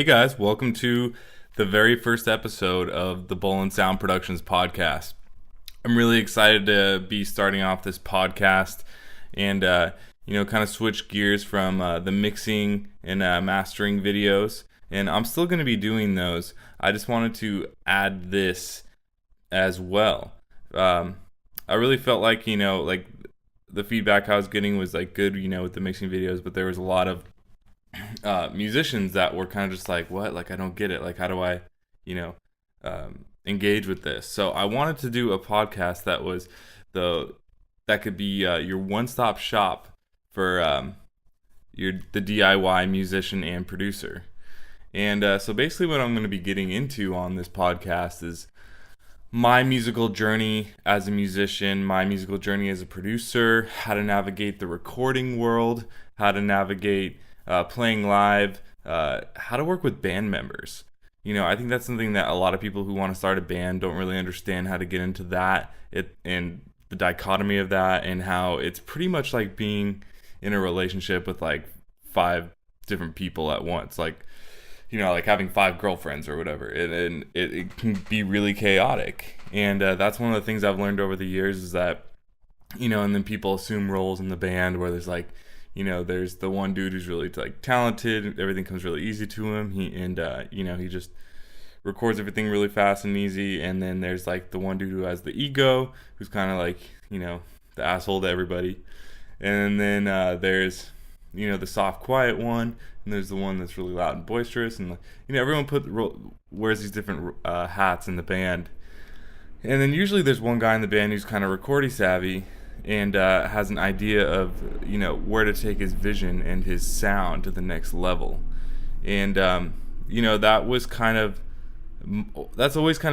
Hey guys, welcome to the very first episode of the Bolen Sound Productions podcast. I'm really excited to be starting off this podcast and, kind of switch gears from the mixing and mastering videos. And I'm still going to be doing those. I just wanted to add this as well. I really felt like, the feedback I was getting was like good, with the mixing videos, but there was a lot of musicians that were kind of just like, what? Like, I don't get it. Like, how do I, engage with this? So I wanted to do a podcast that was that could be your one-stop shop for the DIY musician and producer. And so basically what I'm going to be getting into on this podcast is my musical journey as a musician, my musical journey as a producer, how to navigate the recording world, how to navigate playing live, how to work with band members. I think that's something that a lot of people who want to start a band don't really understand how to get into that, and the dichotomy of that, and how it's pretty much like being in a relationship with like 5 different people at once, like having 5 girlfriends or whatever. It can be really chaotic, and that's one of the things I've learned over the years is that and then people assume roles in the band where there's like there's the one dude who's really like talented, everything comes really easy to him, he just records everything really fast and easy. And then there's like the one dude who has the ego, who's kind of like the asshole to everybody. And then there's the soft quiet one, and there's the one that's really loud and boisterous. And everyone wears these different hats in the band. And then usually there's one guy in the band who's kind of recording savvy and has an idea of where to take his vision and his sound to the next level. And that's always kind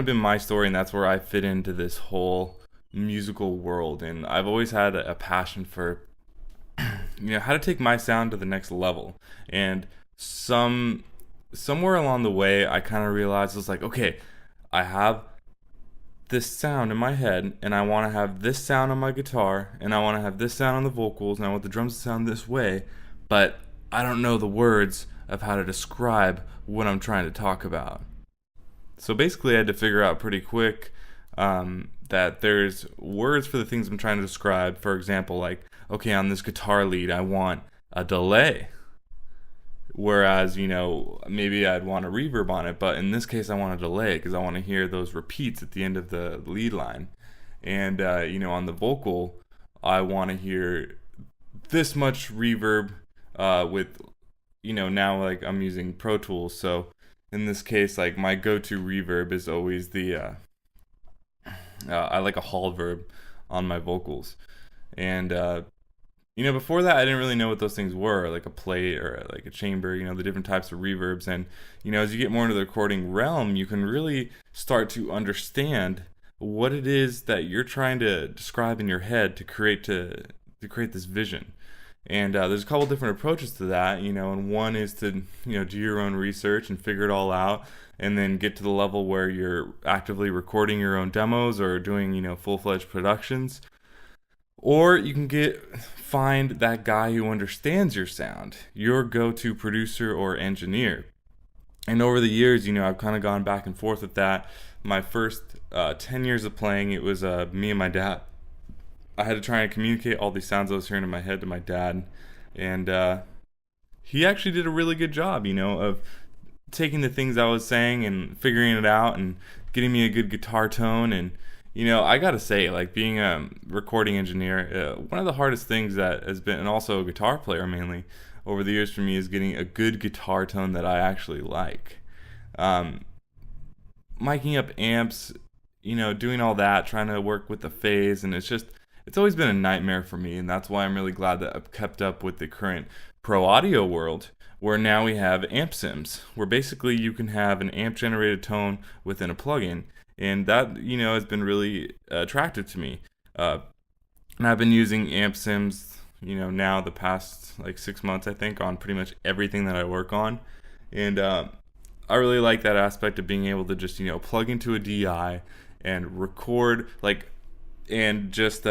of been my story, and that's where I fit into this whole musical world. And I've always had a passion for how to take my sound to the next level. And somewhere along the way I kind of realized, I was like, okay, I have this sound in my head, and I want to have this sound on my guitar, and I want to have this sound on the vocals, and I want the drums to sound this way, but I don't know the words of how to describe what I'm trying to talk about. So basically I had to figure out pretty quick that there's words for the things I'm trying to describe. For example, like, okay, on this guitar lead I want a delay, whereas maybe I'd want a reverb on it, but in this case I want a delay because I want to hear those repeats at the end of the lead line. And on the vocal I want to hear this much reverb with now like I'm using Pro Tools, so in this case like my go-to reverb is always the I like a hall verb on my vocals. And before that, I didn't really know what those things were, like a plate or like a chamber, the different types of reverbs. And, as you get more into the recording realm, you can really start to understand what it is that you're trying to describe in your head to create this vision. And there's a couple different approaches to that, and one is to, do your own research and figure it all out, and then get to the level where you're actively recording your own demos or doing, full-fledged productions. Or you can find that guy who understands your sound, your go-to producer or engineer. And over the years, I've kind of gone back and forth with that. My first 10 years of playing, it was me and my dad. I had to try and communicate all these sounds I was hearing in my head to my dad. And he actually did a really good job, of taking the things I was saying and figuring it out and getting me a good guitar tone. And I gotta say, like, being a recording engineer, one of the hardest things that has been, and also a guitar player mainly, over the years for me is getting a good guitar tone that I actually like. Miking up amps, doing all that, trying to work with the phase, and it's always been a nightmare for me, and that's why I'm really glad that I've kept up with the current pro audio world, where now we have amp sims, where basically you can have an amp generated tone within a plugin. And that, has been really attractive to me. And I've been using amp sims, now the past like 6 months, I think, on pretty much everything that I work on. And I really like that aspect of being able to just, plug into a DI and record, and just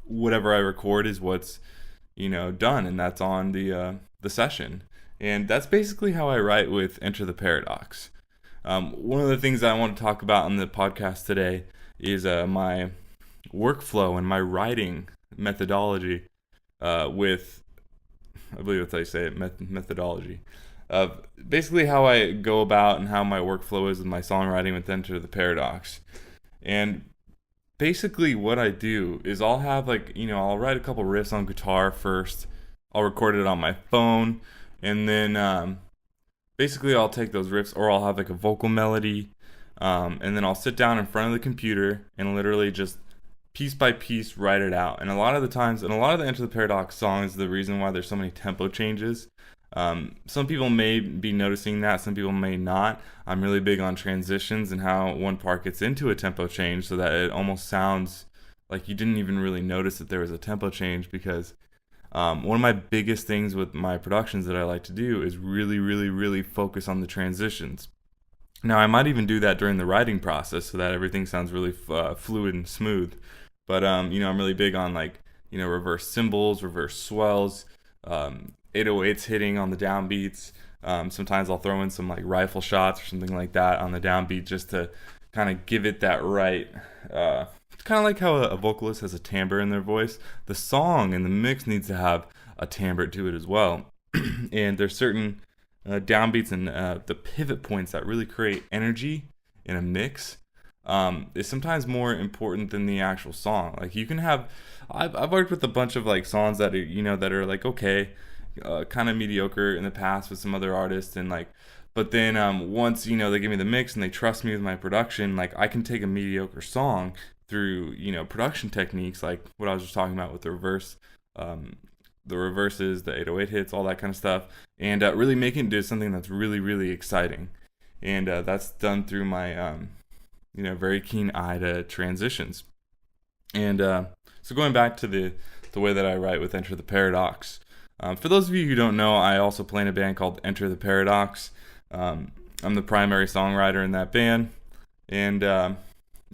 whatever I record is what's, done, and that's on the session. And that's basically how I write with Enter the Paradox. One of the things I want to talk about on the podcast today is my workflow and my writing methodology with, I believe that's how you say it, methodology. Basically how I go about and how my workflow is with my songwriting with Enter the Paradox. And basically what I do is I'll have I'll write a couple riffs on guitar first. I'll record it on my phone, and then basically I'll take those riffs, or I'll have like a vocal melody, and then I'll sit down in front of the computer and literally just piece by piece write it out. And a lot of the times, and a lot of the Enter the Paradox songs, the reason why there's so many tempo changes, some people may be noticing that, some people may not. I'm really big on transitions and how one part gets into a tempo change so that it almost sounds like you didn't even really notice that there was a tempo change, because one of my biggest things with my productions that I like to do is really, really, really focus on the transitions. Now, I might even do that during the writing process so that everything sounds really fluid and smooth. But, I'm really big on reverse cymbals, reverse swells, 808s hitting on the downbeats. Sometimes I'll throw in some rifle shots or something like that on the downbeat just to kind of give it that right. It's kind of like how a vocalist has a timbre in their voice. The song and the mix needs to have a timbre to it as well. And there's certain downbeats and the pivot points that really create energy in a mix is sometimes more important than the actual song. Like you can have, I've worked with a bunch of songs that are that are okay, kind of mediocre in the past with some other artists, and but then once they give me the mix and they trust me with my production, I can take a mediocre song through production techniques like what I was just talking about with the reverse, the reverses, the 808 hits, all that kind of stuff, and really make it into something that's really, really exciting. And that's done through my very keen eye to transitions. And so going back to the way that I write with Enter the Paradox, for those of you who don't know, I also play in a band called Enter the Paradox. I'm the primary songwriter in that band, and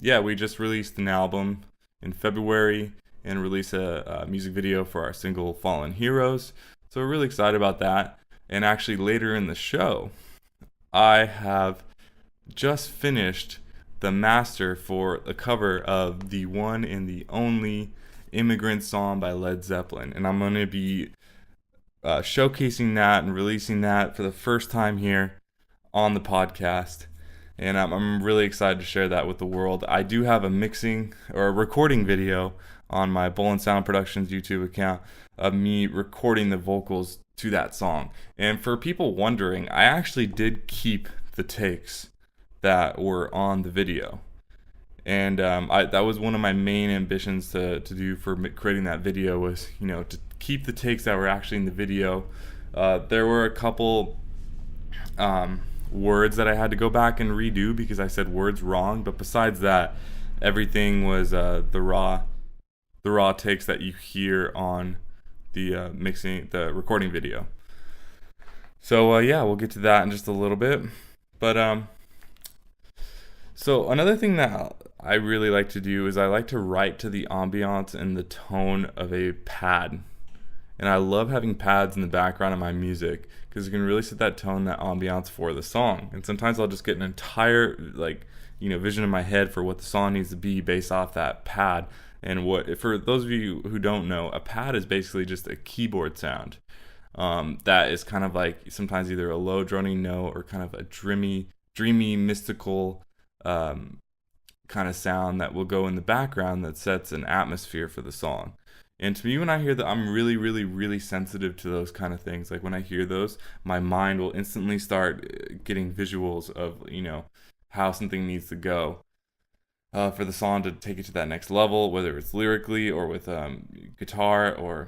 we just released an album in February and released a music video for our single Fallen Heroes. So we're really excited about that. And actually later in the show, I have just finished the master for a cover of the one and the only Immigrant Song by Led Zeppelin. And I'm going to be showcasing that and releasing that for the first time here on the podcast. And I'm really excited to share that with the world. I do have a mixing or a recording video on my Bolen Sound Productions YouTube account of me recording the vocals to that song. And for people wondering, I actually did keep the takes that were on the video. And that was one of my main ambitions to do for creating that video, was to keep the takes that were actually in the video. There were a couple words that I had to go back and redo because I said words wrong, but besides that, everything was the raw takes that you hear on the recording video. So we'll get to that in just a little bit. But so another thing that I really like to do is I like to write to the ambiance and the tone of a pad. And I love having pads in the background of my music because you can really set that tone, that ambiance for the song. And sometimes I'll just get an entire vision in my head for what the song needs to be based off that pad. And for those of you who don't know, a pad is basically just a keyboard sound that is kind of like sometimes either a low droning note or kind of a dreamy, mystical kind of sound that will go in the background that sets an atmosphere for the song. And to me, when I hear that, I'm really, really, really sensitive to those kind of things. Like when I hear those, my mind will instantly start getting visuals of, how something needs to go for the song to take it to that next level, whether it's lyrically or with guitar or,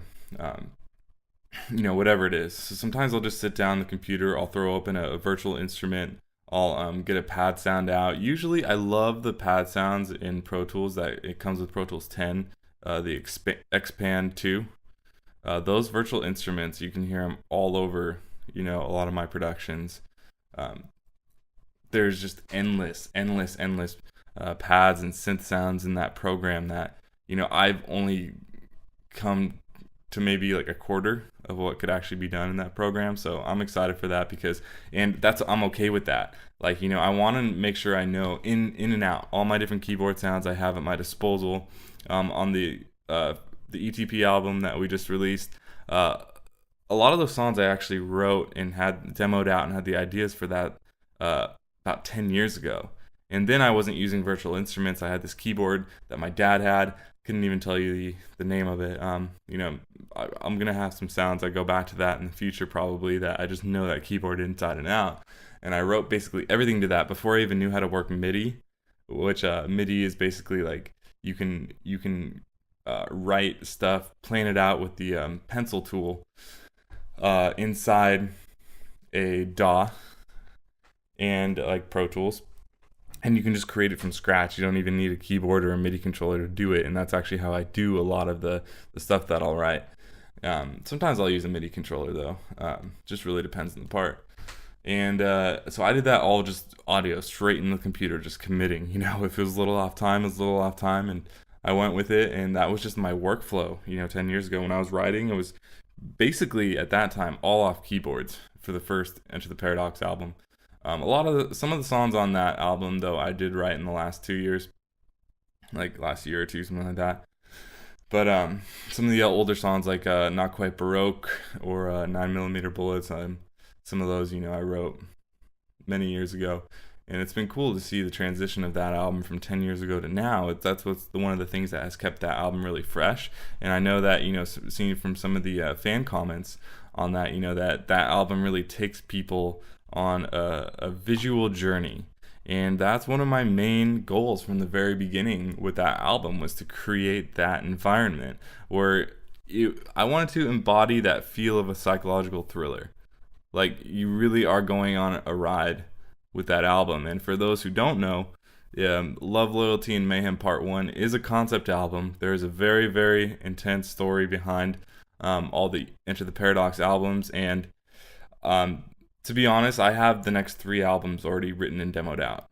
whatever it is. So sometimes I'll just sit down on the computer, I'll throw open a virtual instrument, I'll get a pad sound out. Usually I love the pad sounds in Pro Tools that it comes with Pro Tools 10. The Expand 2. Those virtual instruments, you can hear them all over, a lot of my productions. There's just endless pads and synth sounds in that program that, I've only come to maybe like a quarter of what could actually be done in that program. So I'm excited for that I'm okay with that. Like, I want to make sure I know in and out all my different keyboard sounds I have at my disposal. On the ETP album that we just released, a lot of those songs I actually wrote and had demoed out and had the ideas for that about 10 years ago. And then I wasn't using virtual instruments. I had this keyboard that my dad had. Couldn't even tell you the name of it. I'm going to have some sounds. I go back to that in the future probably, that I just know that keyboard inside and out. And I wrote basically everything to that before I even knew how to work MIDI, which MIDI is basically like you can write stuff, plan it out with the pencil tool inside a DAW and like Pro Tools, and you can just create it from scratch. You don't even need a keyboard or a MIDI controller to do it, and that's actually how I do a lot of the stuff that I'll write. Sometimes I'll use a MIDI controller though. Just really depends on the part. And so I did that all just audio, straight in the computer, just committing. If it was a little off time, it was a little off time, and I went with it, and that was just my workflow. 10 years ago when I was writing, it was basically at that time all off keyboards for the first Enter the Paradox album. Some of the songs on that album though I did write in the last 2 years, like last year or two, something like that. But some of the older songs like Not Quite Baroque or 9mm Bullets, some of those I wrote many years ago. And it's been cool to see the transition of that album from 10 years ago to now. That's one of the things that has kept that album really fresh. And I know that, seeing from some of the fan comments on that, that album really takes people on a visual journey. And that's one of my main goals from the very beginning with that album, was to create that environment where I wanted to embody that feel of a psychological thriller. Like, you really are going on a ride with that album. And for those who don't know, Love, Loyalty, and Mayhem Part 1 is a concept album. There is a very, very intense story behind all the Enter the Paradox albums. And to be honest, I have the next 3 albums already written and demoed out.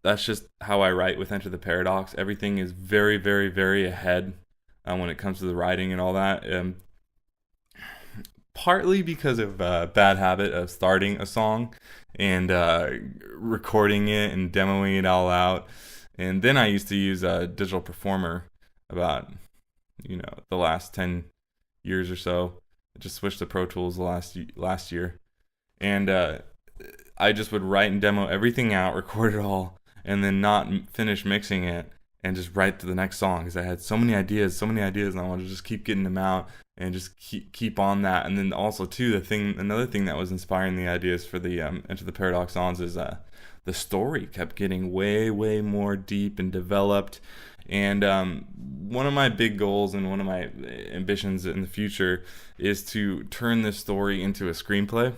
That's just how I write with Enter the Paradox. Everything is very, very, very ahead when it comes to the writing and all that. Partly because of a bad habit of starting a song and recording it and demoing it all out. And then I used to use a digital performer about, the last 10 years or so. I just switched to Pro Tools last year. And I just would write and demo everything out, record it all, and then not finish mixing it and just write to the next song, because I had so many ideas, and I wanted to just keep getting them out and just keep on that. And then also too, another thing that was inspiring the ideas for the Enter the Paradox songs is the story kept getting way, way more deep and developed. And one of my big goals and one of my ambitions in the future is to turn this story into a screenplay.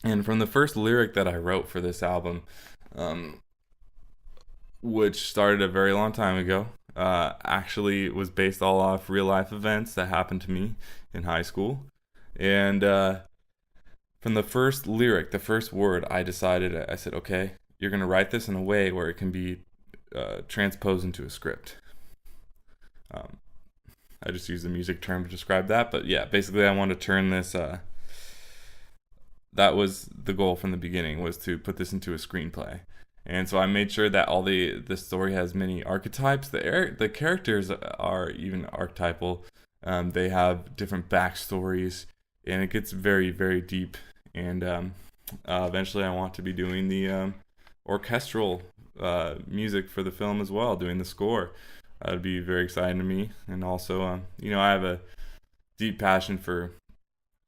And from the first lyric that I wrote for this album, which started a very long time ago, actually was based all off real life events that happened to me in high school. And from the first lyric, the first word, I said, okay, you're going to write this in a way where it can be transposed into a script. I just used the music term to describe that, but yeah, basically I wanted to turn this, that was the goal from the beginning, was to put this into a screenplay. And so I made sure that all the story has many archetypes. The characters are even archetypal. They have different backstories, and it gets very, very deep. And eventually I want to be doing the orchestral music for the film as well, doing the score. That would be very exciting to me. And also, I have a deep passion for,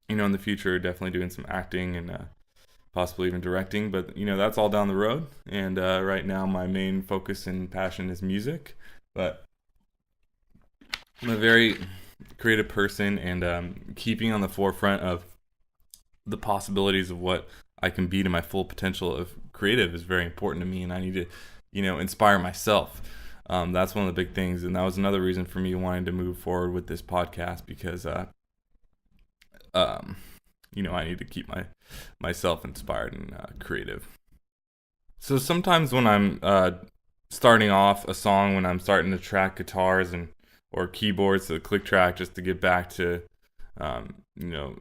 in the future, definitely doing some acting and possibly even directing, but that's all down the road. And right now my main focus and passion is music, but I'm a very creative person, and keeping on the forefront of the possibilities of what I can be to my full potential of creative is very important to me, and I need to inspire myself. That's one of the big things, and that was another reason for me wanting to move forward with this podcast, because I need to keep myself inspired and creative. So sometimes when I'm starting off a song, when I'm starting to track guitars or keyboards to the click track, just to get back to You know,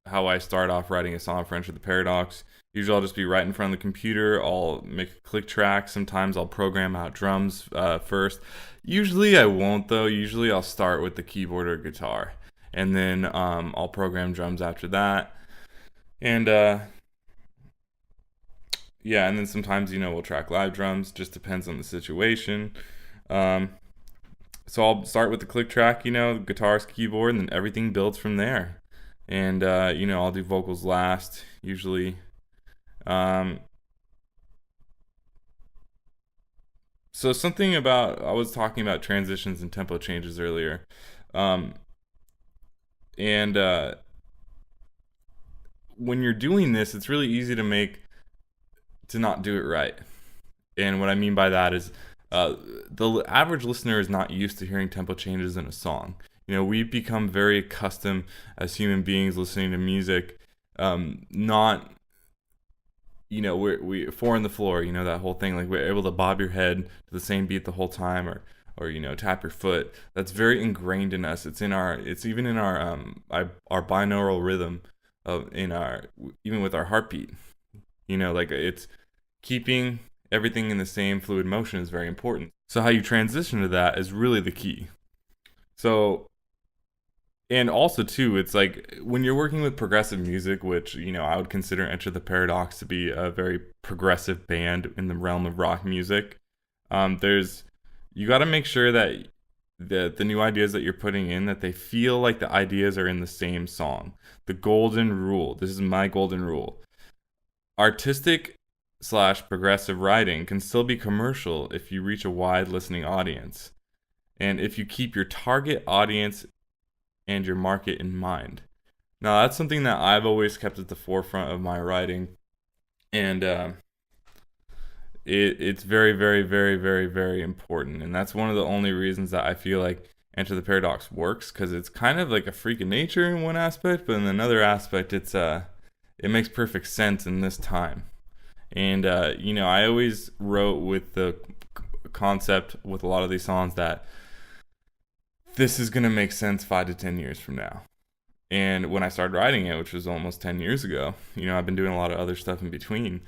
how I start off writing a song for Enter the Paradox. Usually I'll just be right in front of the computer. I'll make a click track. Sometimes I'll program out drums first. Usually I won't though. Usually I'll start with the keyboard or guitar, and then I'll program drums after that. And yeah, and then sometimes we'll track live drums. Just depends on the situation. Um, so I'll start with the click track, guitars, keyboard, and then everything builds from there. And I'll do vocals last usually. Um, so something about I was talking about transitions and tempo changes earlier, um, and when you're doing this, it's really easy to not do it right. And what I mean by that is, the average listener is not used to hearing tempo changes in a song. We've become very accustomed as human beings listening to music, not we four on the floor, that whole thing, like we're able to bob your head to the same beat the whole time, or tap your foot. That's very ingrained in us. It's even in our binaural rhythm of in our even with our heartbeat. Like it's keeping everything in the same fluid motion is very important. So how you transition to that is really the key. So, and also too, it's like when you're working with progressive music, which I would consider Enter the Paradox to be a very progressive band in the realm of rock music. There's You got to make sure that the new ideas that you're putting in, that they feel like the ideas are in the same song. The golden rule. This is my golden rule. Artistic / progressive writing can still be commercial if you reach a wide listening audience, and if you keep your target audience and your market in mind. Now, that's something that I've always kept at the forefront of my writing, and it's very, very, very, very, very important. And that's one of the only reasons that I feel like Enter the Paradox works, because it's kind of like a freak of nature in one aspect, but in another aspect, it makes perfect sense in this time. And I always wrote with the concept with a lot of these songs that this is going to make sense 5 to 10 years from now. And when I started writing it, which was almost 10 years ago, I've been doing a lot of other stuff in between.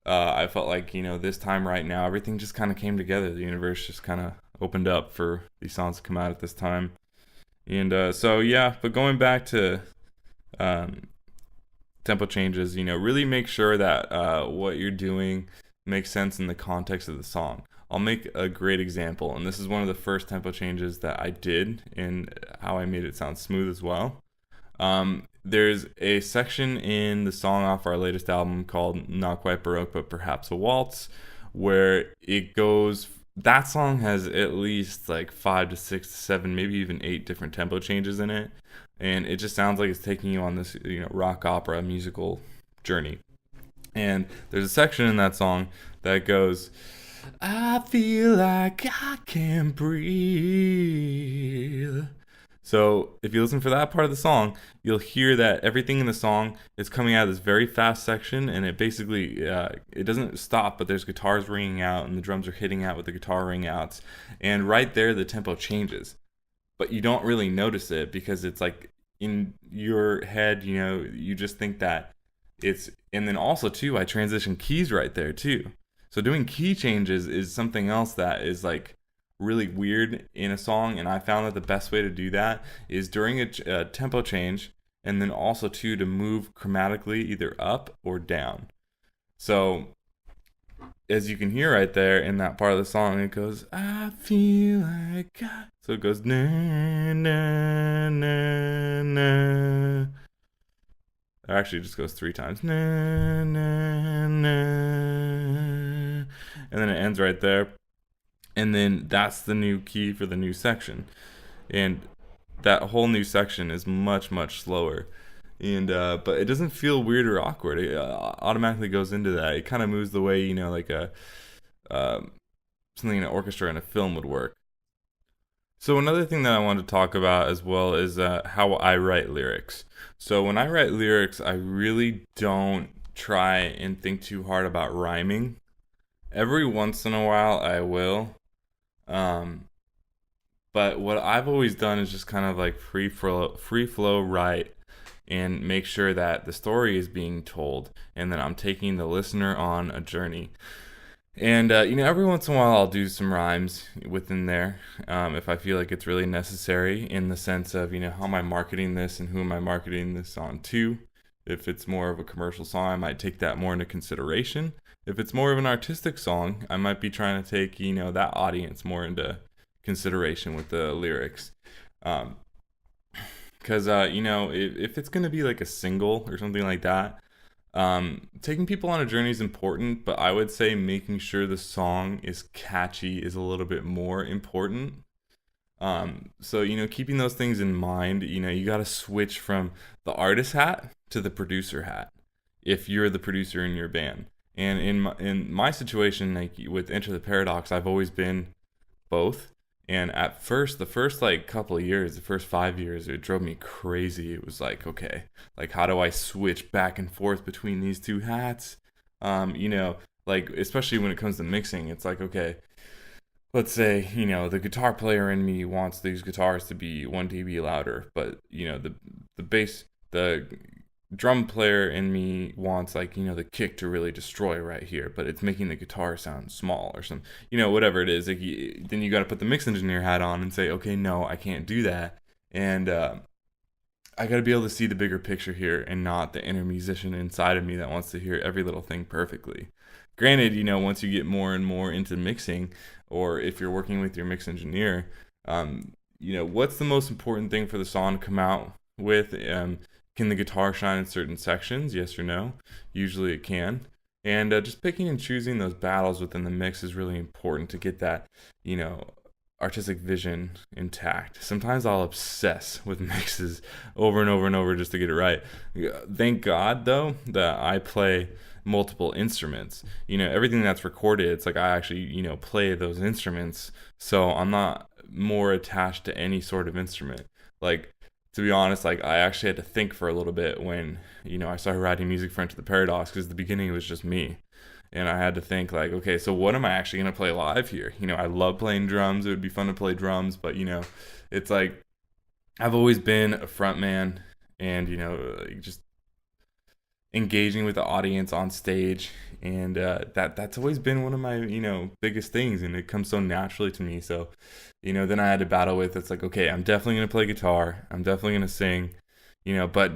I felt like, this time right now, everything just kind of came together. The universe just kind of opened up for these songs to come out at this time. And so, yeah, but going back to tempo changes, really make sure that what you're doing makes sense in the context of the song. I'll make a great example, and this is one of the first tempo changes that I did, and how I made it sound smooth as well. There's a section in the song off our latest album called Not Quite Baroque, but Perhaps a Waltz, where it goes. That song has at least like 5 to 6 to 7, maybe even 8 different tempo changes in it, and it just sounds like it's taking you on this rock opera musical journey. And there's a section in that song that goes, I feel like I can breathe. So if you listen for that part of the song, you'll hear that everything in the song is coming out of this very fast section, and it basically it doesn't stop, but there's guitars ringing out and the drums are hitting out with the guitar ring outs, and right there the tempo changes, but you don't really notice it because it's like in your head, you just think that it's. And then also too, I transition keys right there too. So doing key changes is something else that is like really weird in a song, and I found that the best way to do that is during a tempo change, and then also too to move chromatically either up or down. So as you can hear right there in that part of the song, it goes, I feel like I... So it goes na na na na. It actually just goes 3 times, na na na, and then it ends right there. And then that's the new key for the new section, and that whole new section is much, much slower, and but it doesn't feel weird or awkward. It automatically goes into that. It kind of moves the way like a something in an orchestra in a film would work. So another thing that I want to talk about as well is how I write lyrics. So when I write lyrics, I really don't try and think too hard about rhyming. Every once in a while I will. But But what I've always done is just kind of like free flow write and make sure that the story is being told and that I'm taking the listener on a journey. And every once in a while I'll do some rhymes within there, if I feel like it's really necessary, in the sense of, how am I marketing this and who am I marketing this on to. If it's more of a commercial song, I might take that more into consideration. If it's more of an artistic song, I might be trying to take, that audience more into consideration with the lyrics. Because, if it's going to be like a single or something like that, taking people on a journey is important, but I would say making sure the song is catchy is a little bit more important. So, keeping those things in mind, you got to switch from the artist hat to the producer hat if you're the producer in your band. And in my situation, like with Enter the Paradox, I've always been both. And at first, the first like couple of years, the first 5 years, it drove me crazy. It was like, okay, like how do I switch back and forth between these two hats? Like especially when it comes to mixing, it's like, okay, let's say, the guitar player in me wants these guitars to be 1 dB louder, but the drum player in me wants like, the kick to really destroy right here, but it's making the guitar sound small or some, whatever it is. Like then you got to put the mix engineer hat on and say, okay, no, I can't do that. And I got to be able to see the bigger picture here and not the inner musician inside of me that wants to hear every little thing perfectly. Granted, once you get more and more into mixing, or if you're working with your mix engineer, what's the most important thing for the song to come out with? Can the guitar shine in certain sections? Yes or no? Usually it can. And just picking and choosing those battles within the mix is really important to get that, artistic vision intact. Sometimes I'll obsess with mixes over and over and over just to get it right. Thank God, though, that I play multiple instruments. Everything that's recorded, it's like I actually, play those instruments. So I'm not more attached to any sort of instrument. Like, to be honest, like I actually had to think for a little bit when, I started writing music for Enter the Paradox, because the beginning it was just me. And I had to think like, okay, so what am I actually going to play live here? I love playing drums. It would be fun to play drums, but, it's like I've always been a front man and, just engaging with the audience on stage. And that's always been one of my, biggest things. And it comes so naturally to me. So, then I had to battle with, it's like, okay, I'm definitely going to play guitar. I'm definitely going to sing, but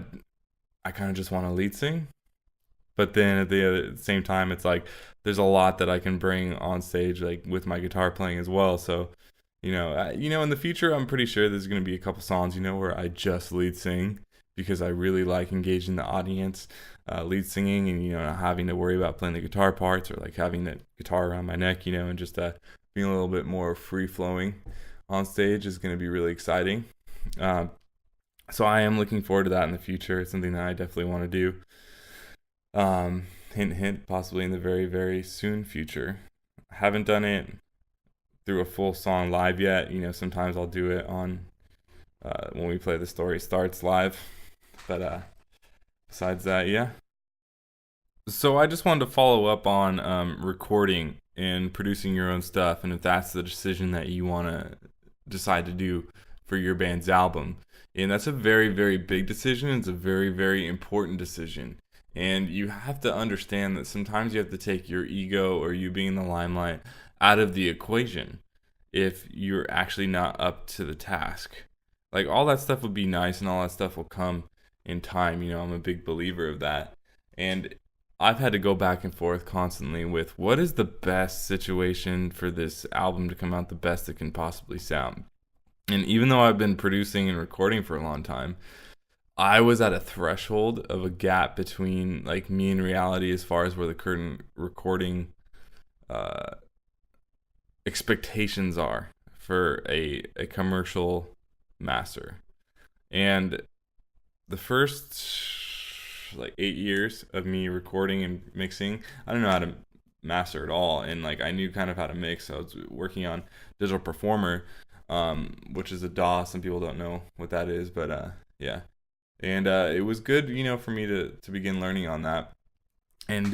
I kind of just want to lead sing. But then at the same time, it's like there's a lot that I can bring on stage, like with my guitar playing as well. So, in the future, I'm pretty sure there's going to be a couple songs, where I just lead sing, because I really like engaging the audience, lead singing, and not having to worry about playing the guitar parts, or like having that guitar around my neck, and just being a little bit more free flowing on stage is going to be really exciting. So I am looking forward to that in the future. It's something that I definitely want to do. Hint, hint, possibly in the very, very soon future. I haven't done it through a full song live yet. Sometimes I'll do it on when we play The Story Starts live. But besides that, yeah. So I just wanted to follow up on recording and producing your own stuff, and if that's the decision that you want to decide to do for your band's album. And that's a very, very big decision. It's a very, very important decision. And you have to understand that sometimes you have to take your ego or you being in the limelight out of the equation if you're actually not up to the task. Like, all that stuff would be nice and all that stuff will come in time. I'm a big believer of that. And I've had to go back and forth constantly with what is the best situation for this album to come out the best it can possibly sound. And even though I've been producing and recording for a long time, I was at a threshold of a gap between like me and reality as far as where the current recording expectations are for a commercial master. And the first like 8 years of me recording and mixing, I don't know how to master at all. And like I knew kind of how to mix. I was working on Digital Performer, which is a DAW. Some people don't know what that is, but yeah. And it was good, for me to begin learning on that and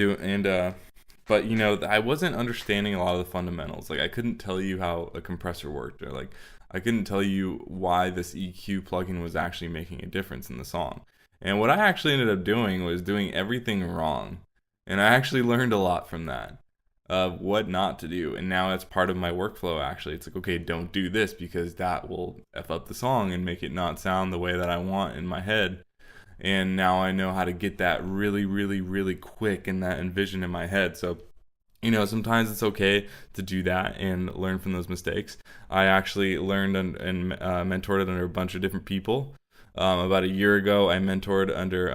but I wasn't understanding a lot of the fundamentals. Like I couldn't tell you how a compressor worked, or like I couldn't tell you why this EQ plugin was actually making a difference in the song. And what I actually ended up doing was doing everything wrong, and I actually learned a lot from that of what not to do. And now it's part of my workflow. Actually, it's like, okay, don't do this because that will f up the song and make it not sound the way that I want in my head. And now I know how to get that really, really, really quick and that envision in my head. So, sometimes it's okay to do that and learn from those mistakes. I actually learned and mentored under a bunch of different people. About a year ago, I mentored under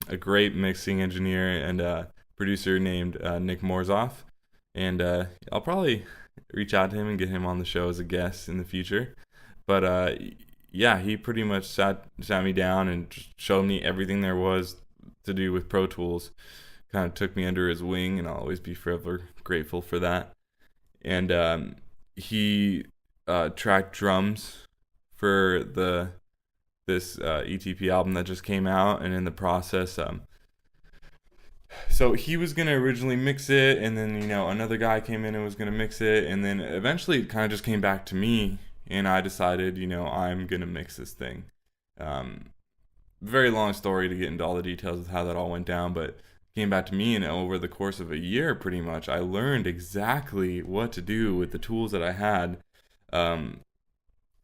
a great mixing engineer and producer named Nick Morzoff. And I'll probably reach out to him and get him on the show as a guest in the future. But yeah, he pretty much sat me down and just showed me everything there was to do with Pro Tools. Kind of took me under his wing, and I'll always be forever grateful for that. And he tracked drums for this ETP album that just came out, and in the process, so he was gonna originally mix it, and then another guy came in and was gonna mix it, and then eventually it kind of just came back to me, and I decided, I'm gonna mix this thing. Very long story to get into all the details of how that all went down, but came back to me, and over the course of a year, pretty much, I learned exactly what to do with the tools that I had, and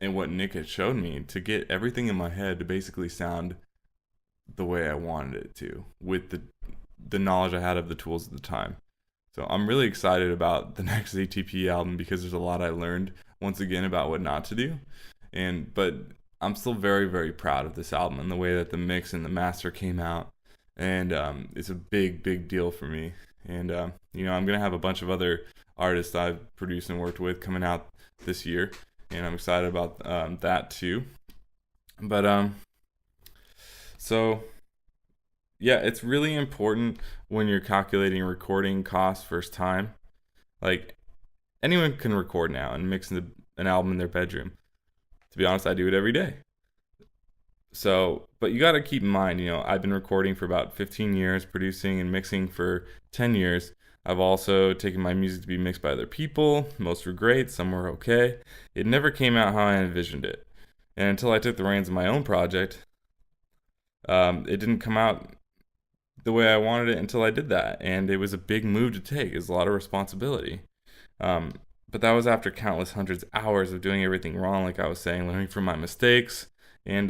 what Nick had showed me to get everything in my head to basically sound the way I wanted it to, with the knowledge I had of the tools at the time. So I'm really excited about the next ATP album because there's a lot I learned once again about what not to do. But I'm still very, very proud of this album and the way that the mix and the master came out. And it's a big, big deal for me. And I'm gonna have a bunch of other artists I've produced and worked with coming out this year, and I'm excited about that too. But so yeah, it's really important when you're calculating recording costs first time. Like anyone can record now and mix an album in their bedroom. To be honest, I do it every day. So, but you got to keep in mind, I've been recording for about 15 years, producing and mixing for 10 years. I've also taken my music to be mixed by other people. Most were great, some were okay. It never came out how I envisioned it. And until I took the reins of my own project, it didn't come out the way I wanted it until I did that. And it was a big move to take. It was a lot of responsibility. But that was after countless hundreds of hours of doing everything wrong, like I was saying, learning from my mistakes, and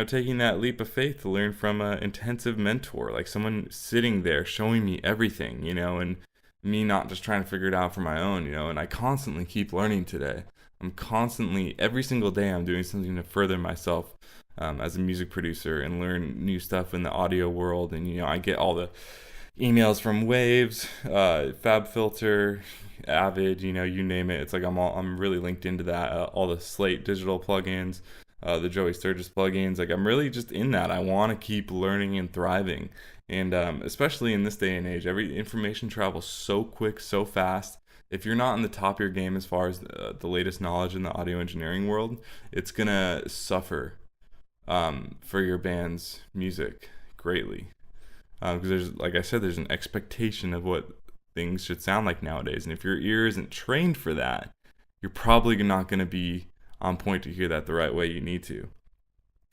taking that leap of faith to learn from an intensive mentor, like someone sitting there showing me everything, and me not just trying to figure it out for my own, and I constantly keep learning today. I'm constantly, every single day, I'm doing something to further myself as a music producer and learn new stuff in the audio world. And I get all the emails from Waves, FabFilter, Avid, you name it. It's like I'm really linked into that. All the Slate digital plugins, the Joey Sturgis plugins. Like I'm really just in that. I want to keep learning and thriving. And especially in this day and age, every information travels so quick, so fast. If you're not in the top of your game as far as the latest knowledge in the audio engineering world, it's gonna suffer for your band's music greatly. Because there's, like I said, there's an expectation of what things should sound like nowadays. And if your ear isn't trained for that, you're probably not going to be on point to hear that the right way you need to.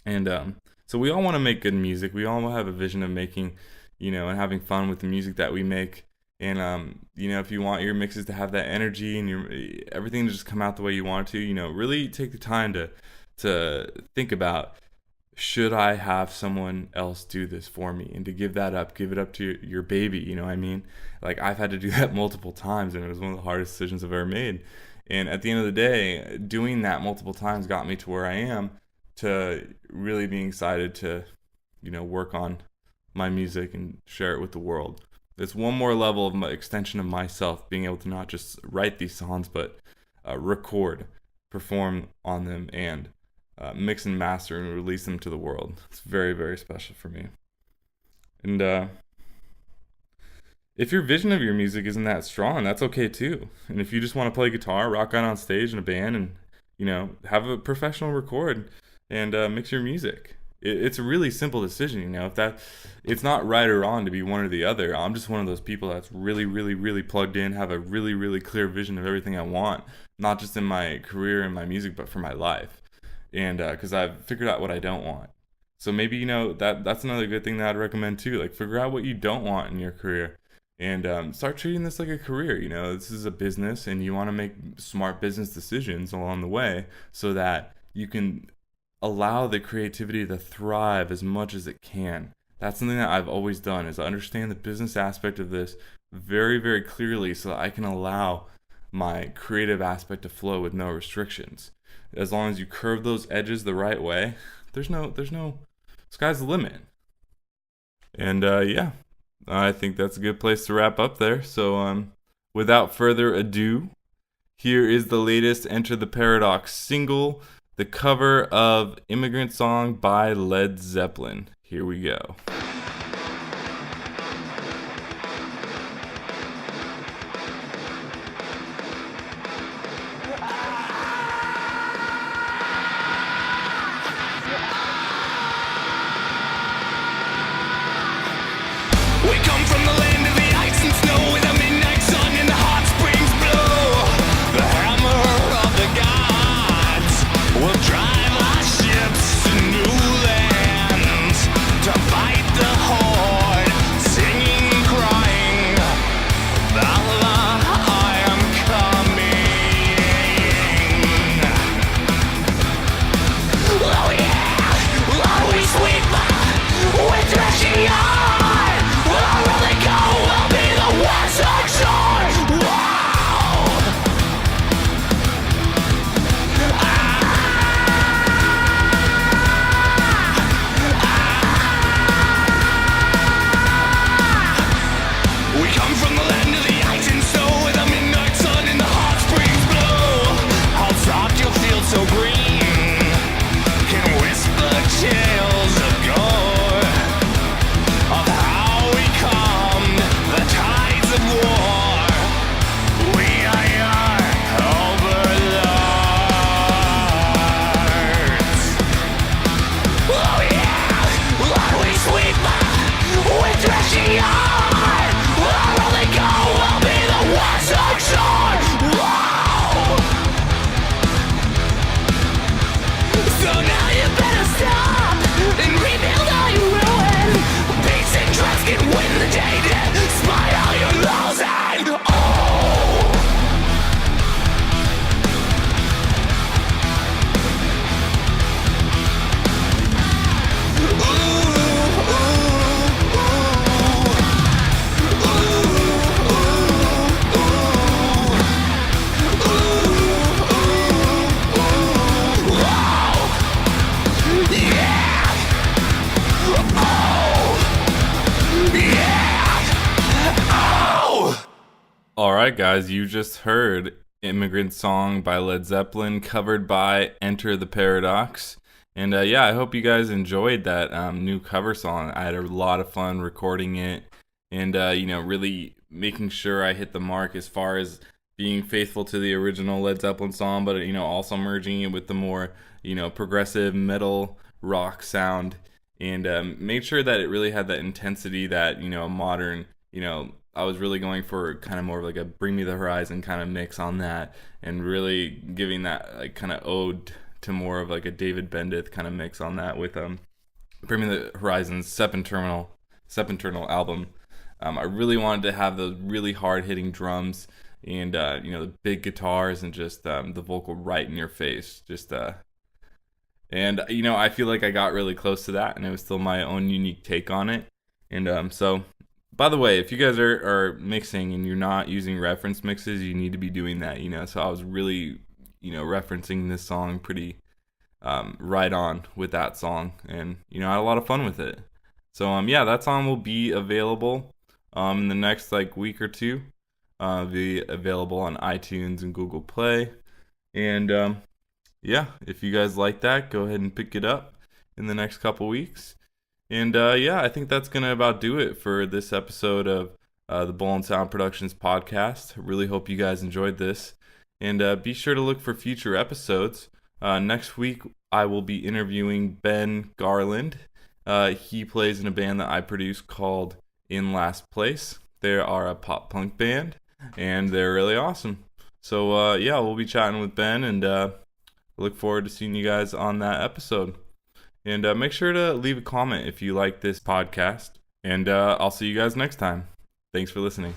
And so we all want to make good music. We all have a vision of making, and having fun with the music that we make. And, if you want your mixes to have that energy and everything to just come out the way you want it to, really take the time to think about, should I have someone else do this for me, and to give it up to your baby, you know what I mean? Like I've had to do that multiple times, and it was one of the hardest decisions I've ever made. And at the end of the day, doing that multiple times got me to where I am, to really being excited to, work on my music and share it with the world. It's one more level of my extension of myself, being able to not just write these songs, but record, perform on them, and mix and master and release them to the world. It's very, very special for me. And if your vision of your music isn't that strong, that's okay too. And if you just want to play guitar, rock out on stage in a band, and have a professional record and mix your music. it's a really simple decision. If that, it's not right or wrong to be one or the other. I'm just one of those people that's really, really, really plugged in, have a really, really clear vision of everything I want, not just in my career and my music, but for my life. And because I've figured out what I don't want. So maybe that's another good thing that I'd recommend too. Like, figure out what you don't want in your career, and start treating this like a career. This is a business, and you want to make smart business decisions along the way so that you can allow the creativity to thrive as much as it can. That's something that I've always done, is understand the business aspect of this very, very clearly so that I can allow my creative aspect to flow with no restrictions. As long as you curve those edges the right way, there's no sky's the limit. And yeah, I think that's a good place to wrap up there. So without further ado, here is the latest Enter the Paradox single, the cover of Immigrant Song by Led Zeppelin. Here we go. We come from the land of the ice and snow, with a midnight sun and the hot springs blow. The hammer of the gods will drive our ships to new lands, to fight the horde, singing and crying, Allah, I am coming. Oh yeah, oh we sweep with threshing on. So green can whisper tales of gore, of how we calmed the tides of war. We are your overlords. Oh yeah, Lord, we sweep with threshing yard. Our only goal will be the western shore. So now you better stop and rebuild all your ruin. Peace and trust can win the day, despite all your laws and Alright guys, you just heard Immigrant Song by Led Zeppelin, covered by Enter the Paradox. And yeah, I hope you guys enjoyed that new cover song. I had a lot of fun recording it, and really making sure I hit the mark as far as being faithful to the original Led Zeppelin song, but also merging it with the more progressive metal rock sound, and made sure that it really had that intensity that a modern I was really going for kind of more of like a Bring Me the Horizon kind of mix on that, and really giving that like kind of ode to more of like a David Bendith kind of mix on that with Bring Me the Horizon's Sepenternal album. I really wanted to have those really hard hitting drums, and the big guitars, and just the vocal right in your face, and I feel like I got really close to that, and it was still my own unique take on it. And so, by the way, if you guys are mixing and you're not using reference mixes, you need to be doing that. So I was really referencing this song pretty right on with that song, and I had a lot of fun with it. So yeah, that song will be available in the next like week or two. Be available on iTunes and Google Play. And yeah, if you guys like that, go ahead and pick it up in the next couple weeks. And yeah, I think that's going to about do it for this episode of the Bolen Sound Productions podcast. Really hope you guys enjoyed this. And be sure to look for future episodes. Next week, I will be interviewing Ben Garland. He plays in a band that I produce called In Last Place. They are a pop punk band, and they're really awesome. So yeah, we'll be chatting with Ben, and look forward to seeing you guys on that episode. And make sure to leave a comment if you like this podcast. And I'll see you guys next time. Thanks for listening.